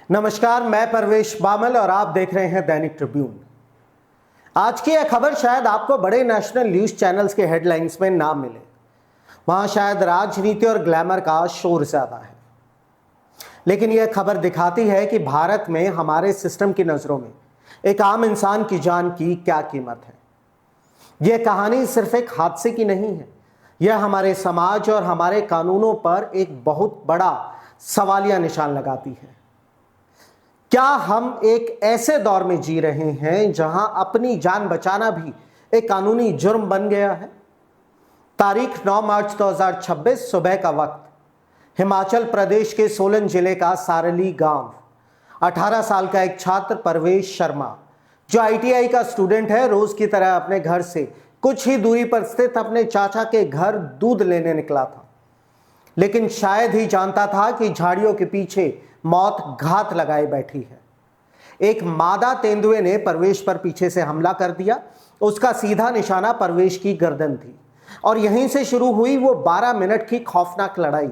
नमस्कार, मैं परवेश बामल और आप देख रहे हैं दैनिक ट्रिब्यून। आज की यह खबर शायद आपको बड़े नेशनल न्यूज चैनल्स के हेडलाइंस में ना मिले। वहां शायद राजनीति और ग्लैमर का शोर ज्यादा है, लेकिन यह खबर दिखाती है कि भारत में हमारे सिस्टम की नजरों में एक आम इंसान की जान की क्या कीमत है। यह कहानी सिर्फ एक हादसे की नहीं है, यह हमारे समाज और हमारे कानूनों पर एक बहुत बड़ा सवालिया निशान लगाती है। क्या हम एक ऐसे दौर में जी रहे हैं जहां अपनी जान बचाना भी एक कानूनी जुर्म बन गया है? तारीख 9 मार्च 2026 सुबह का वक्त, हिमाचल प्रदेश के सोलन जिले का सारली गांव। 18 साल का एक छात्र परवेश शर्मा, जो आईटीआई का स्टूडेंट है, रोज की तरह अपने घर से कुछ ही दूरी पर स्थित अपने चाचा के घर दूध लेने निकला था, लेकिन शायद ही जानता था कि झाड़ियों के पीछे मौत घात लगाए बैठी है। एक मादा तेंदुए ने परवेश पर पीछे से हमला कर दिया। उसका सीधा निशाना परवेश की गर्दन थी और यहीं से शुरू हुई वो 12 मिनट की खौफनाक लड़ाई।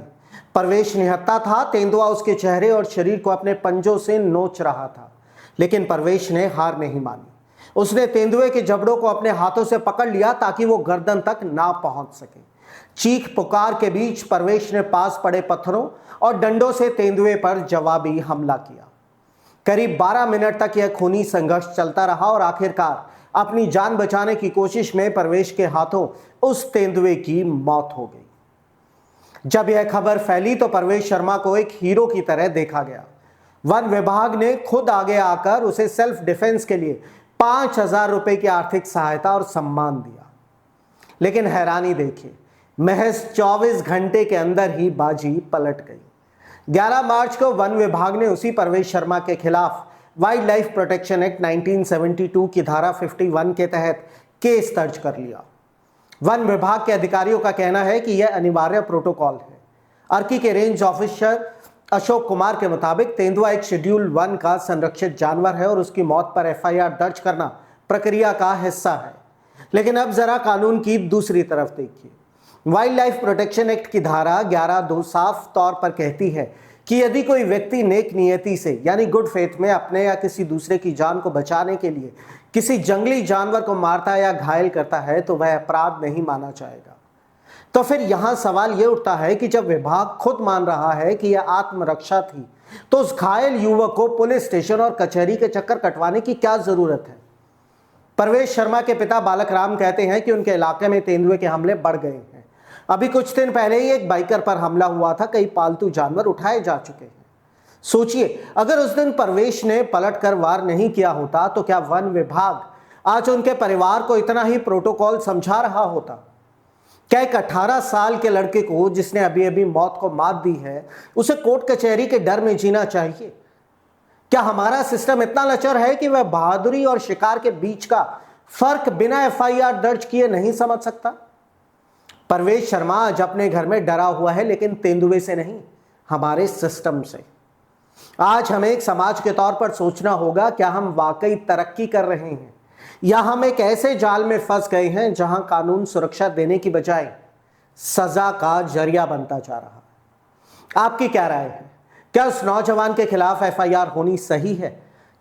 परवेश निहत्था था, तेंदुआ उसके चेहरे और शरीर को अपने पंजों से नोच रहा था, लेकिन परवेश ने हार नहीं मानी। उसने तेंदुए के जबड़ों को अपने हाथों से पकड़ लिया ताकि वो गर्दन तक ना पहुंच सके। चीख पुकार के बीच परवेश ने पास पड़े पत्थरों और डंडों से तेंदुए पर जवाबी हमला किया। करीब 12 मिनट तक यह खूनी संघर्ष चलता रहा और आखिरकार अपनी जान बचाने की कोशिश में परवेश के हाथों उस तेंदुए की मौत हो गई। जब यह खबर फैली तो परवेश शर्मा को एक हीरो की तरह देखा गया। वन विभाग ने खुद आगे आकर उसे सेल्फ डिफेंस के लिए 5,000 रुपए की आर्थिक सहायता और सम्मान दिया। लेकिन हैरानी देखिए, महज 24 घंटे के अंदर ही बाजी पलट गई। 11 मार्च को वन विभाग ने उसी परवेश शर्मा के खिलाफ वाइल्ड लाइफ प्रोटेक्शन एक्ट 1972 की धारा 51 के तहत केस दर्ज कर लिया। वन विभाग के अधिकारियों का कहना है कि यह अनिवार्य प्रोटोकॉल है। अर्की के रेंज ऑफिसर अशोक कुमार के मुताबिक तेंदुआ एक शेड्यूल 1 का संरक्षित जानवर है और उसकी मौत पर एफआईआर दर्ज करना प्रक्रिया का हिस्सा है। लेकिन अब जरा कानून की दूसरी तरफ देखिए। वाइल्ड लाइफ प्रोटेक्शन एक्ट की धारा 11(2) साफ तौर पर कहती है कि यदि कोई व्यक्ति नेक नियति से यानी गुड फेथ में अपने या किसी दूसरे की जान को बचाने के लिए किसी जंगली जानवर को मारता या घायल करता है तो वह अपराध नहीं माना जाएगा। तो फिर यहां सवाल यह उठता है कि जब विभाग खुद मान रहा है कि यह आत्मरक्षा थी, तो उस घायल युवक को पुलिस स्टेशन और कचहरी के चक्कर कटवाने की क्या जरूरत है? परवेश शर्मा के पिता बालक राम कहते हैं कि उनके इलाके में तेंदुए के हमले बढ़ गए हैं। अभी कुछ दिन पहले ही एक बाइकर पर हमला हुआ था, कई पालतू जानवर उठाए जा चुके हैं। सोचिए, अगर उस दिन परवेश ने पलटकर वार नहीं किया होता तो क्या वन विभाग आज उनके परिवार को इतना ही प्रोटोकॉल समझा रहा होता? क्या एक 18 साल के लड़के को जिसने अभी अभी मौत को मात दी है, उसे कोर्ट कचहरी के डर में जीना चाहिए? क्या हमारा सिस्टम इतना लचर है कि वह बहादुरी और शिकार के बीच का फर्क बिना एफआईआर दर्ज किए नहीं समझ सकता? परवेश शर्मा आज अपने घर में डरा हुआ है, लेकिन तेंदुए से नहीं, हमारे सिस्टम से। आज हमें एक समाज के तौर पर सोचना होगा, क्या हम वाकई तरक्की कर रहे हैं या हम एक ऐसे जाल में फंस गए हैं जहां कानून सुरक्षा देने की बजाय सजा का जरिया बनता जा रहा है? आपकी क्या राय है? क्या उस नौजवान के खिलाफ एफआईआर होनी सही है?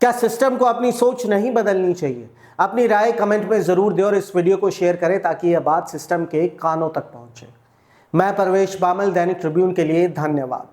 क्या सिस्टम को अपनी सोच नहीं बदलनी चाहिए? अपनी राय कमेंट में जरूर दें और इस वीडियो को शेयर करें ताकि यह बात सिस्टम के कानों तक पहुंचे। मैं परवेश बामल, दैनिक ट्रिब्यून के लिए, धन्यवाद।